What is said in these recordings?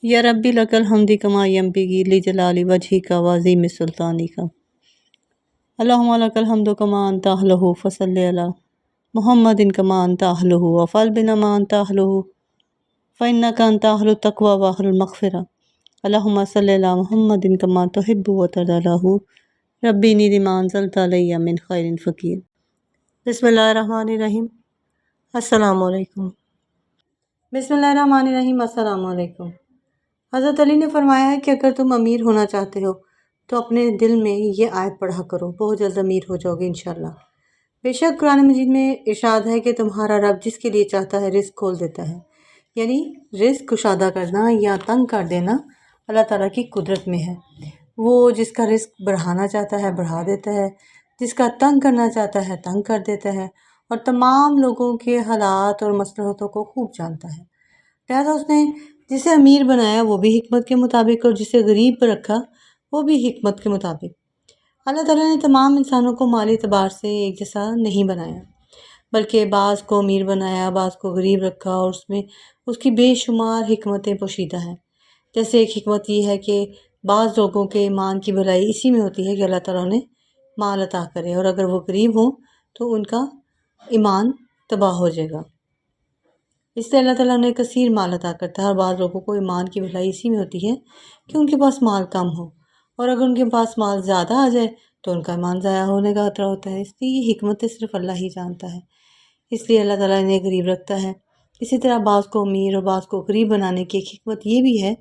या रब्बी लकल हम्दी कमा यम्बिगी लिजलाली वजहिका वज़ीम सुल्तानिका। अल्लाहुम्मा लकल हम्दु कमा अंता अहलुहु फसल्लि अला मुहम्मदिन कमा अंता अहलुहु वफ़अल बिना मा अंता अहलुहु फ़इन्नका अंता अहलुत तक़वा व अहलुल मग़फ़िरा। अल्लाहुम्मा सल्लि अला मुहम्मदिन कमा तुहिब्बु व तर्दा लहू रब्बी इन्नी लिमा अंज़लता अलैया मिन ख़ैरिन फ़क़ीर। बिस्मिल्लाहिर्रहमानिर्रहीम। अस्सलामु अलैकुम। बिस्मिल्लाहिर्रहमानिर्रहीम। अस्सलामु अलैकुम। हज़रत अली ने फरमाया है कि अगर तुम अमीर होना चाहते हो तो अपने दिल में ये आयत पढ़ा करो, बहुत जल्द अमीर हो जाओगे इंशाल्लाह। बेशक कुरान मजीद में इरशाद है कि तुम्हारा रब जिसके लिए चाहता है रिस्क खोल देता है, यानी रिस्क कुशादा करना या तंग कर देना अल्लाह ताला की कुदरत में है। वो जिसका रिस्क बढ़ाना चाहता है बढ़ा देता है, जिसका तंग करना चाहता है तंग कर देता है, और तमाम लोगों के हालात और मसलहतों को खूब जानता है। लिहाजा उसने जिसे अमीर बनाया वो भी हिकमत के मुताबिक और जिसे गरीब पर रखा वो भी हिकमत के मुताबिक। अल्लाह ताला ने तमाम इंसानों को माली एतबार से एक जैसा नहीं बनाया, बल्कि बाज़ को अमीर बनाया, बाज़ को गरीब रखा, और उसमें उसकी बेशुमार हिकमतें पोशीदा हैं। जैसे एक हिकमत ये है कि बाज़ लोगों के ईमान की भलाई इसी में होती है कि अल्लाह ताला उन्हें माल अता करे, और अगर वो गरीब हों तो उनका ईमान तबाह हो जाएगा। इसलिए अल्लाह ताला उन्हें कसीर माल अता करता है। और बाद लोगों को ईमान की भलाई इसी में होती है कि उनके पास माल कम हो, और अगर उनके पास माल ज़्यादा आ जाए तो उनका ईमान ज़ाया होने का खतरा होता है। इसलिए ये हिकमतें सिर्फ़ अल्लाह ही जानता है, इसलिए अल्लाह ताला इन्हें गरीब रखता है। इसी तरह बाज़ को अमीर और बाज़ को गरीब बनाने की एक हिकमत ये भी है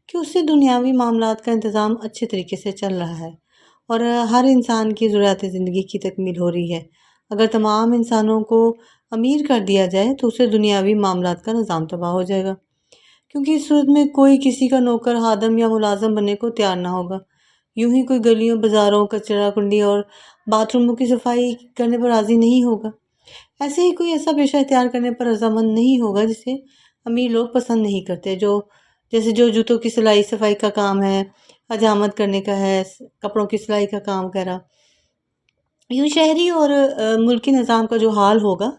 कि उससे दुनियावी मामलात का इंतज़ाम अच्छे तरीके से चल रहा है और हर इंसान की ज़रूरियात ज़िंदगी की तकमील हो रही है। अगर तमाम इंसानों को अमीर कर दिया जाए तो उससे दुनियावी मामलात का निज़ाम तबाह हो जाएगा, क्योंकि इस सूरत में कोई किसी का नौकर, खादम या मुलाज़म बनने को तैयार ना होगा। यूं ही कोई गलियों, बाज़ारों, कचरा कुंडी और बाथरूमों की सफाई करने पर राज़ी नहीं होगा। ऐसे ही कोई ऐसा पेशा इख्तियार करने पर रज़ामंद नहीं होगा जिसे अमीर लोग पसंद नहीं करते, जैसे जो जूतों की सिलाई सफाई का काम है, हजामत करने का है, कपड़ों की सिलाई का काम वगैरह। यूँ शहरी और मुल्की निज़ाम का जो हाल होगा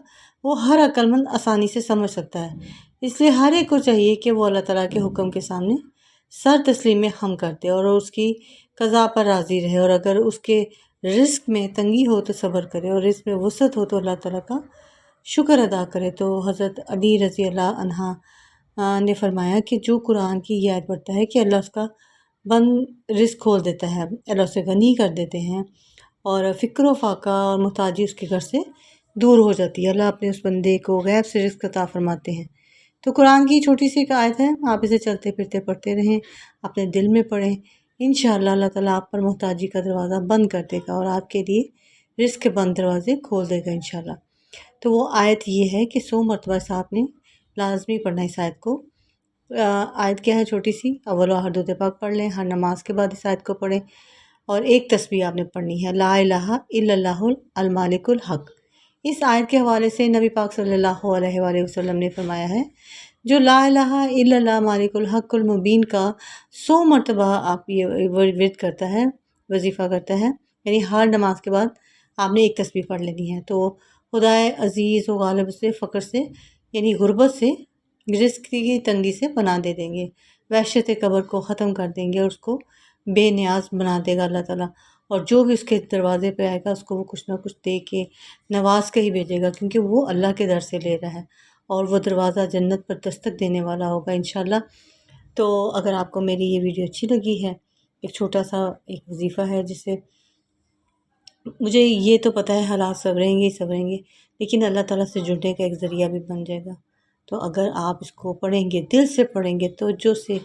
वो हर अक्लमंद आसानी से समझ सकता है। इसलिए हर एक को चाहिए कि वो अल्लाह ताला के हुक्म के सामने सर तस्लीम में हम कर दे और उसकी क़ज़ा पर राज़ी रहे, और अगर उसके रिस्क में तंगी हो तो सब्र करे, और रिस्क में वसअत हो तो अल्लाह ताला का शुक्र अदा करे। तो हज़रत अली रज़ी अल्लाह अन्हा ने फरमाया कि जो कुरान की ये आयत पढ़ता है कि अल्लाह उसका रिस्क खोल देता है, अल्लाह उसे गनी कर देते हैं, और फ़िक्र फाका और मुहताजी उसके घर से दूर हो जाती है। अल्लाह अपने उस बंदे को गैब से रिस्क अता फरमाते हैं। तो कुरान की छोटी सी एक आयत है, आप इसे चलते फिरते पढ़ते रहें, अपने दिल में पढ़ें। इंशाअल्लाह अल्लाह ताला आप पर मुहताजी का दरवाज़ा बंद कर देगा और आपके लिए रिस्क के बंद दरवाज़े खोल देगा इंशाअल्लाह। तो वो आयत ये है कि 100 मरतबा से आपने लाजमी पढ़ना इस आयत को। आयत क्या है छोटी सी, अव्वल व आखिर दुरूद पाक पढ़ लें, हर नमाज के बाद इस आयत को पढ़ें, और एक तस्बीह आपने पढ़नी है, ला इलाहा इल्लल्लाहुल अल मालिकुल हक। इस आयत के हवाले से नबी पाक सल्लल्लाहु अलैहि वसल्लम ने फरमाया है, जो ला इलाहा इल्लल्लाह मालिकुल हक़्क़ुल मुबीन का 100 मरतबा आप ये विर्द करता है, वजीफ़ा करता है, यानी हर नमाज के बाद आपने एक तस्बीह पढ़ लेनी है, तो खुदाए अज़ीज़ व गालिब से फ़क्र से यानी गुर्बत से, रिज़्क़ की तंगी से पनाह दे देंगे, वहशत कब्र को ख़त्म कर देंगे और उसको बेनियाज बना देगा अल्लाह ताला। और जो भी उसके दरवाज़े पे आएगा उसको वो कुछ ना कुछ दे के नवाज के ही भेजेगा, क्योंकि वो अल्लाह के दर से ले रहा है और वो दरवाज़ा जन्नत पर दस्तक देने वाला होगा इंशाअल्लाह। तो अगर आपको मेरी ये वीडियो अच्छी लगी है, एक छोटा सा एक वजीफ़ा है जिससे मुझे ये तो पता है हालात संवरेंगे ही संवरेंगे, लेकिन अल्लाह ताला से जुड़ने का एक ज़रिया भी बन जाएगा। तो अगर आप इसको पढ़ेंगे, दिल से पढ़ेंगे, तवज्जो से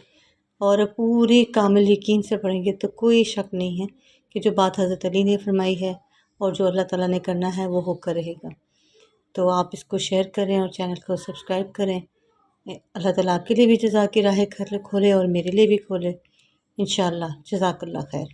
और पूरे कामिल यकीन से पढ़ेंगे, तो कोई शक नहीं है कि जो बात हज़रत अली ने फरमाई है और जो अल्लाह ताला ने करना है वो होकर रहेगा। तो आप इसको शेयर करें और चैनल को सब्सक्राइब करें। अल्लाह ताला आपके लिए भी जज़ा की राह खोले और मेरे लिए भी खोले इंशाअल्लाह। जज़ाकल्लाह खैर।